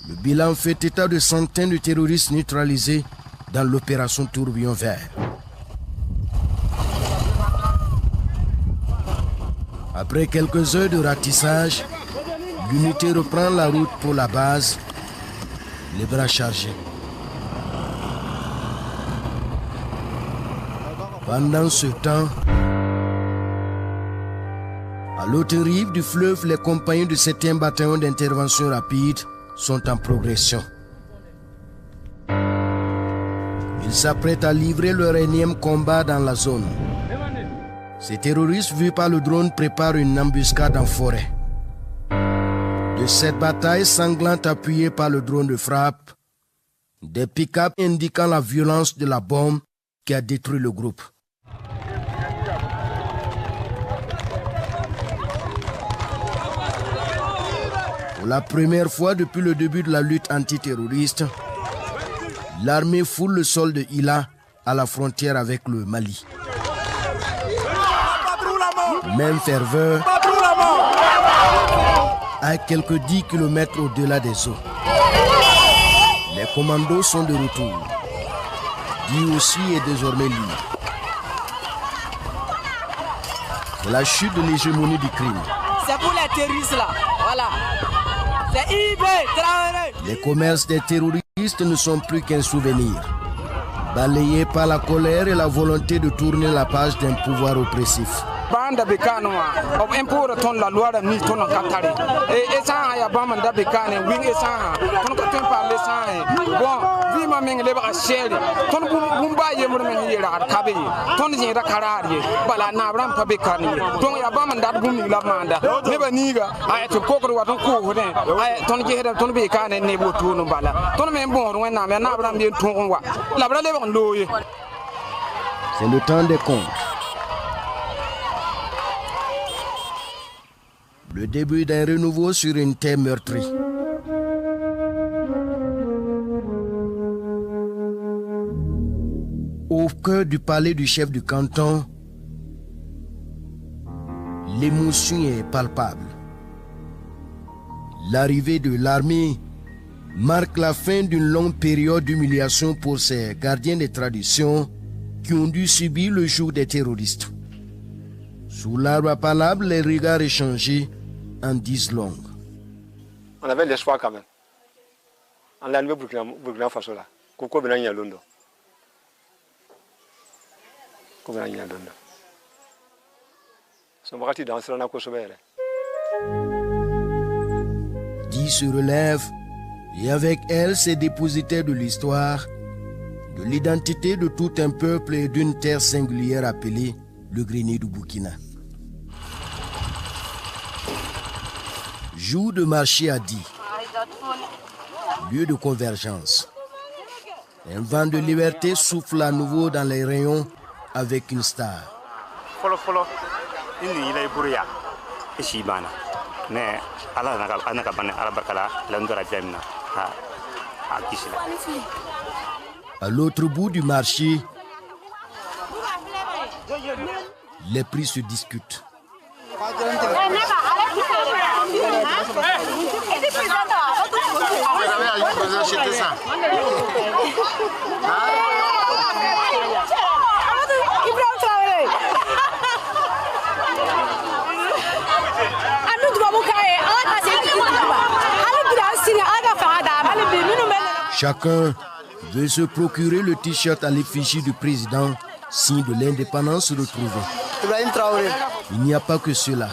Le bilan fait état de centaines de terroristes neutralisés dans l'opération Tourbillon Vert. Après quelques heures de ratissage, l'unité reprend la route pour la base, les bras chargés. Pendant ce temps, à l'autre rive du fleuve, les compagnons du 7e bataillon d'intervention rapide sont en progression. Ils s'apprêtent à livrer leur énième combat dans la zone. Ces terroristes vus par le drone préparent une embuscade en forêt. De cette bataille sanglante appuyée par le drone de frappe, des pick-up indiquant la violence de la bombe qui a détruit le groupe. Pour la première fois depuis le début de la lutte antiterroriste, l'armée foule le sol de Hilla à la frontière avec le Mali. Même ferveur à quelques 10 km au-delà des eaux. Les commandos sont de retour. Guy aussi est désormais libre. C'est la chute de l'hégémonie du crime. C'est pour les terroristes là, voilà. C'est IB, Traoré. Les commerces des terroristes ne sont plus qu'un souvenir, balayés par la colère et la volonté de tourner la page d'un pouvoir oppressif. Banda bekanoa ob import ton la loi ni ton katari et ça ya bam da bekane wing et ça ton ka ton parler ça bon vi ma meng le ba sheri ton bumba ye mo men yera kabe ton je ra karari bala na bram pa bekani ton ya bam da bum ni la manda ne ba ni ga ay to kokoro wa ton ko ne ay ton je heda ton bekane ne bo to no bala ton men bon ro na me na bram bien ton wa la bra le ba loye. C'est le temps des comptes. Le début d'un renouveau sur une terre meurtrie. Au cœur du palais du chef du canton, l'émotion est palpable. L'arrivée de l'armée marque la fin d'une longue période d'humiliation pour ces gardiens des traditions qui ont dû subir le joug des terroristes. Sous l'arbre à palabre, les regards échangés en 10 longues. On avait l'espoir quand même. On l'a enlevé Burkina Faso là. Koko Benani à Londres. Koko Benani à Londres. Son parti dans ce là Guy se relève et avec elle ses dépositaires de l'histoire, de l'identité de tout un peuple et d'une terre singulière appelée le grenier du Burkina. Jour de marché à Di, lieu de convergence. Un vent de liberté souffle à nouveau dans les rayons avec une star. À l'autre bout du marché, les prix se discutent. Chacun veut se procurer le t-shirt à l'effigie du président, signe de l'indépendance retrouvée. Il n'y a pas que cela.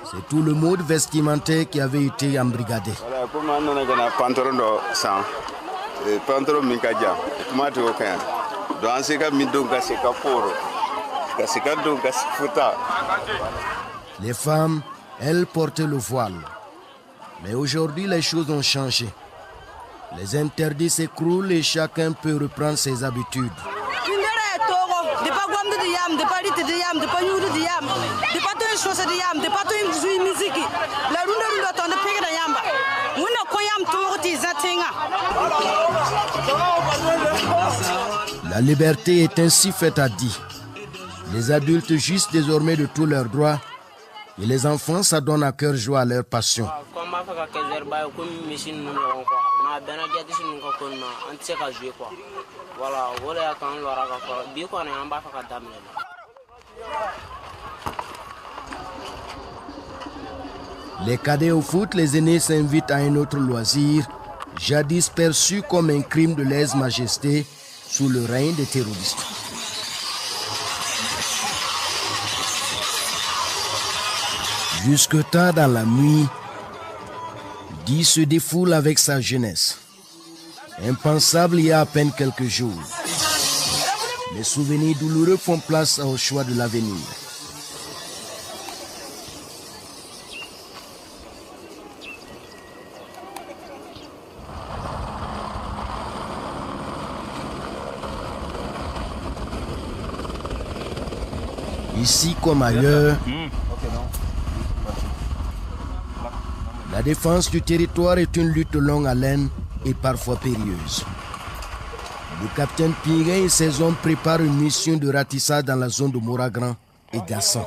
C'est tout le mode vestimentaire qui avait été embrigadé. Les femmes, elles portaient le voile. Mais aujourd'hui, les choses ont changé. Les interdits s'écroulent et chacun peut reprendre ses habitudes. La liberté est ainsi faite à Di. Les adultes jouissent désormais de tous leurs droits et les enfants s'adonnent à cœur joie à leur passion. faire comme machine quoi. Na bena jati sunu ko kon na anti ka jouer quoi. Voilà, voilà quand on l'aura fait. Bien qu'on est en bas ka daminer. Les cadets au foot, les aînés s'invitent à un autre loisir, jadis perçu comme un crime de lèse-majesté sous le règne des terroristes. Jusque tard dans la nuit, Di se défoule avec sa jeunesse. Impensable il y a à peine quelques jours. Les souvenirs douloureux font place au choix de l'avenir. Ici comme ailleurs, la défense du territoire est une lutte de longue haleine et parfois périlleuse. Le capitaine Pinguin et ses hommes préparent une mission de ratissage dans la zone de Moragran et Gassan.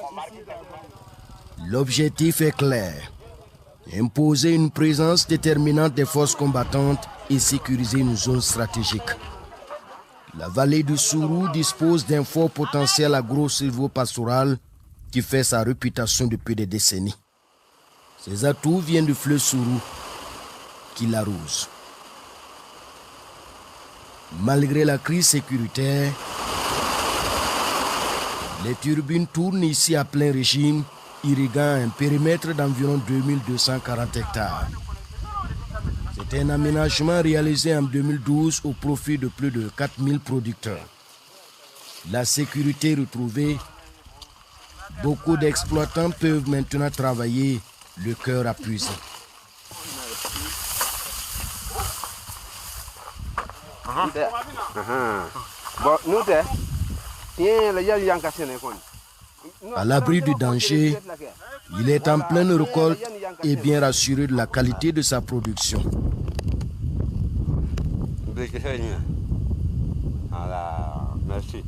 L'objectif est clair, imposer une présence déterminante des forces combattantes et sécuriser une zone stratégique. La vallée du Sourou dispose d'un fort potentiel agro-silvopastoral qui fait sa réputation depuis des décennies. Ces atouts viennent du fleuve Sourou qui l'arrose. Malgré la crise sécuritaire, les turbines tournent ici à plein régime, irriguant un périmètre d'environ 2240 hectares. C'est un aménagement réalisé en 2012 au profit de plus de 4000 producteurs. La sécurité retrouvée, beaucoup d'exploitants peuvent maintenant travailler le cœur appuisé. À l'abri du danger, il est en pleine récolte et bien rassuré de la qualité de sa production. Merci.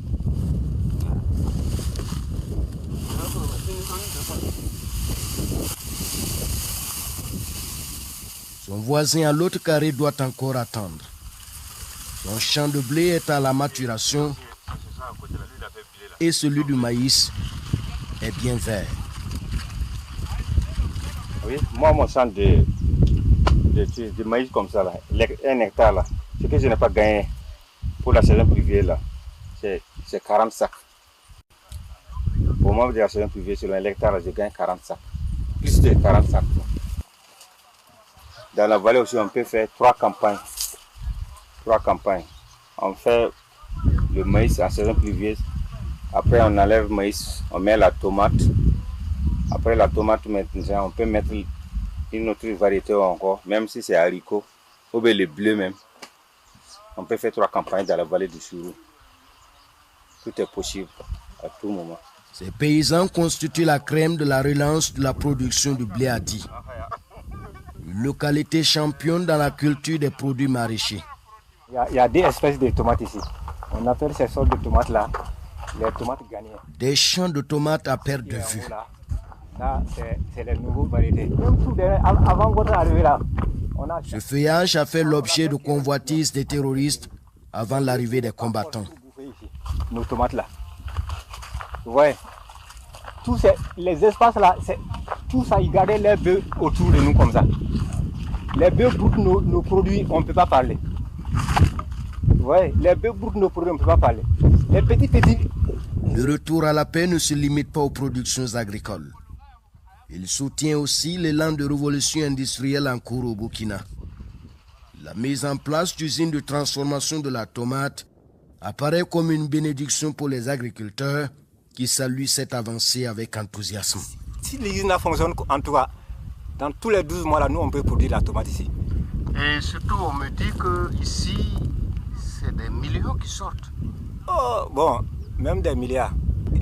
Son voisin à l'autre carré doit encore attendre. Son champ de blé est à la maturation et celui du maïs est bien vert. Oui, moi, mon champ de maïs comme ça, là, 1 hectare, là, ce que je n'ai pas gagné pour la saison privée, là, c'est 40 sacs. Pour moi, de la saison privée, sur 1 hectare, là, je gagne 40 sacs. Plus de 40 sacs. Dans la vallée aussi, on peut faire 3 campagnes. 3 campagnes. On fait le maïs en saison pluvieuse. Après, on enlève le maïs, on met la tomate. Après la tomate, maintenant, on peut mettre une autre variété encore, même si c'est haricot, ou bien le bleu même. On peut faire 3 campagnes dans la vallée du Sourou. Tout est possible à tout moment. Ces paysans constituent la crème de la relance de la production du blé à Di. Une localité championne dans la culture des produits maraîchers. Il y a 2 espèces de tomates ici. On appelle ces sortes de tomates-là les tomates gagnées. Des champs de tomates à perte de vue. Là, c'est les nouvelles variétés. Avant votre arrivée là, ce feuillage a fait l'objet de convoitises des terroristes avant l'arrivée des combattants. Nos tomates là. Vous voyez, tous les espaces là, tout ça, ils gardaient les bœufs autour de nous comme ça. Les bœufs broutent nos produits, on ne peut pas parler. Vous voyez, les bœufs broutent nos produits, on ne peut pas parler. Les petits. Le retour à la paix ne se limite pas aux productions agricoles. Il soutient aussi l'élan de révolution industrielle en cours au Burkina. La mise en place d'usines de transformation de la tomate apparaît comme une bénédiction pour les agriculteurs qui saluent cette avancée avec enthousiasme. Si l'usine fonctionne, en tout cas, dans tous les 12 mois, là, nous, on peut produire la tomate ici. Et surtout, on me dit qu'ici, c'est des millions qui sortent. Oh, bon, même des milliards.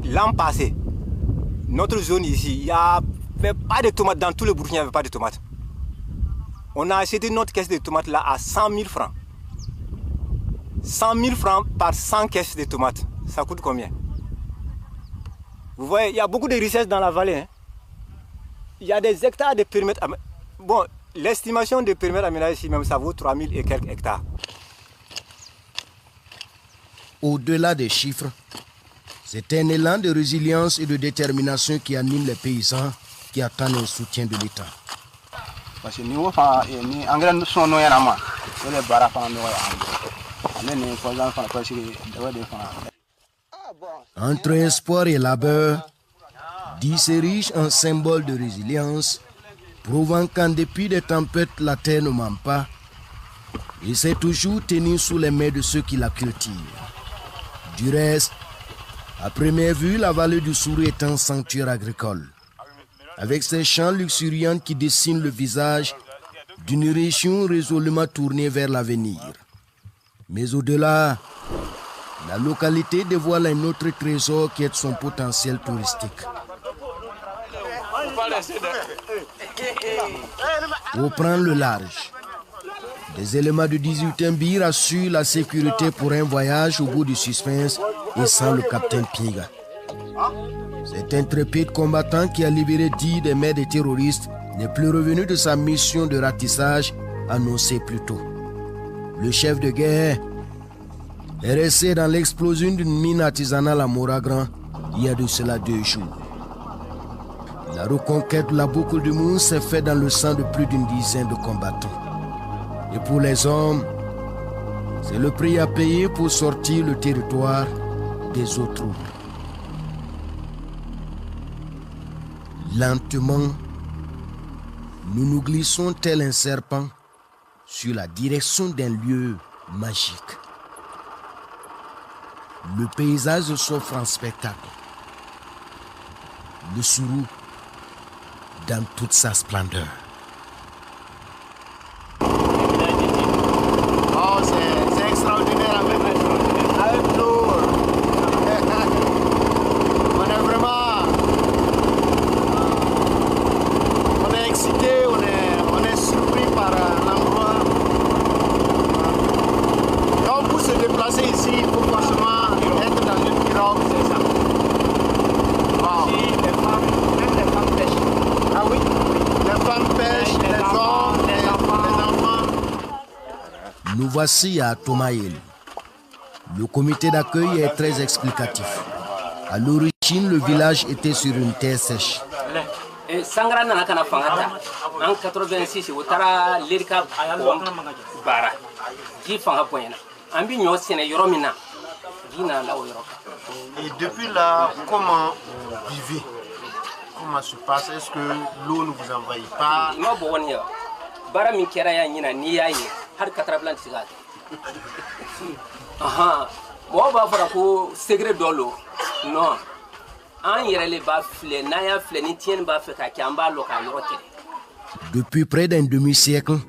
L'an passé, notre zone ici, il n'y avait pas de tomates. Dans tout le Burkina, il n'y avait pas de tomates. On a acheté notre caisse de tomates là à 100 000 francs. 100 000 francs par 100 caisses de tomates. Ça coûte combien? Vous voyez, il y a beaucoup de richesses dans la vallée. Hein. Il y a des hectares de périmètres. Bon, L'estimation de premier aménagement ici même, ça vaut 3000 et quelques hectares. Au-delà des chiffres, c'est un élan de résilience et de détermination qui anime les paysans qui attendent un soutien de l'État. Parce que nous avons entre espoir et labeur, dit s'érige un symbole de résilience, prouvant qu'en dépit des tempêtes, la terre ne ment pas et s'est toujours tenue sous les mains de ceux qui la cultivent. Du reste, à première vue, la vallée du Sourou est un sanctuaire agricole, avec ses champs luxuriants qui dessinent le visage d'une région résolument tournée vers l'avenir. Mais au-delà, la localité dévoile un autre trésor qui est son potentiel touristique. Pour prendre le large, des éléments de 18 bir assurent la sécurité pour un voyage au bout du suspense et sans le capitaine Pinga. Cet intrépide combattant qui a libéré 10 des mains des terroristes n'est plus revenu de sa mission de ratissage annoncée plus tôt. Le chef de guerre est resté dans l'explosion d'une mine artisanale à Moragran il y a de cela 2 jours. La reconquête de la boucle du Moun s'est faite dans le sang de plus d'une dizaine de combattants. Et pour les hommes, c'est le prix à payer pour sortir le territoire des autres troubles. Lentement, nous nous glissons tel un serpent sur la direction d'un lieu magique. Le paysage s'offre en spectacle. Le Sourou dans toute sa splendeur. Oh, c'est extraordinaire avec l'eau. On est vraiment... On est excité, on est surpris par l'endroit. Donc pour se déplacer ici, il faut forcément être dans une pirogue, c'est ça. Wow. Ici, même les femmes pêchent. Ah oui, les femmes pêchent, les hommes, les enfants. Nous voici à Tomaïl. Le comité d'accueil est très explicatif. À l'origine, le village était sur une terre sèche. Sangra nana kana fangata en 86 utara lirika bara ji fanga poyena ambi nyo sene yoromina dina la yoroka. Et depuis là, comment vous vivez? Comment se passe? Est-ce que l'eau ne vous envahit pas? Ma bonia bara min kera ya nyina ni yayi har katrablan sigati. Aha mo ba fara ko segre dolo non. Depuis près d'un demi-siècle,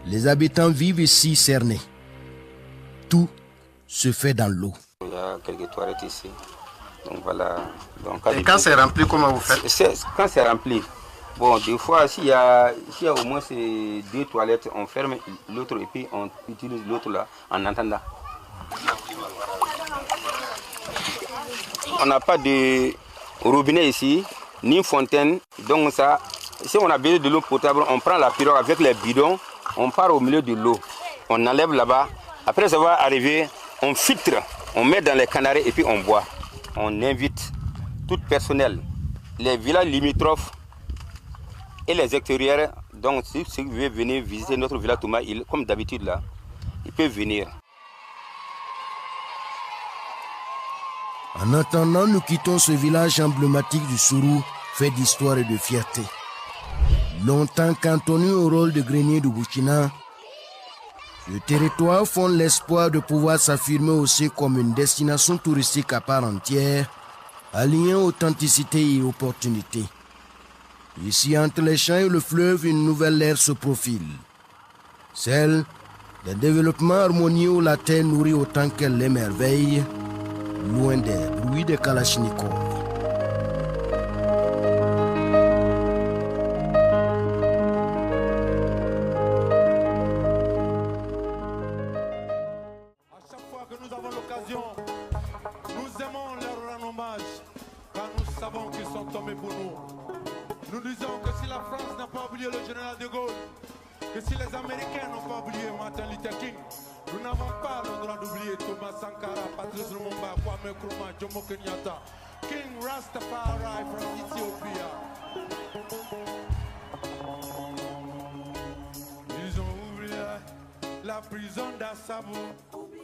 les habitants vivent ici cernés. Tout se fait dans l'eau. Il y a quelques toilettes ici. Donc voilà. Donc, et quand c'est rempli, comment vous faites? Quand c'est rempli, bon, des fois, s'il y a au moins ces 2 toilettes, on ferme l'autre et puis on utilise l'autre là en attendant. On n'a pas de robinet ici, ni fontaine. Donc ça, si on a besoin de l'eau potable, on prend la pirogue avec les bidons, on part au milieu de l'eau. On enlève là-bas. Après ça va arriver, on filtre, on met dans les canards et puis on boit. On invite tout personnel, les villages limitrophes et les extérieurs. Donc si vous voulez venir visiter notre village Touma, comme d'habitude là, ils peuvent venir. En attendant, nous quittons ce village emblématique du Sourou, fait d'histoire et de fierté. Longtemps cantonné au rôle de grenier du Burkina, le territoire fonde l'espoir de pouvoir s'affirmer aussi comme une destination touristique à part entière, alliant authenticité et opportunité. Ici, entre les champs et le fleuve, une nouvelle ère se profile. Celle d'un développement harmonieux où la terre nourrit autant qu'elle l'émerveille, loin des bruits de Kalachnikov. À chaque fois que nous avons l'occasion, nous aimons leur rendre hommage, car nous savons qu'ils sont tombés pour nous. Nous disons que si la France n'a pas oublié le général de Gaulle, Américains n'ont pas oublié Martin Luther King. Nous n'avons pas le droit d'oublier Thomas Sankara, Patrice Lumumba, Kwame Nkrumah, Jomo Kenyatta, King Rastafari from Ethiopia. Ils ont oublié la prison d'Assabo.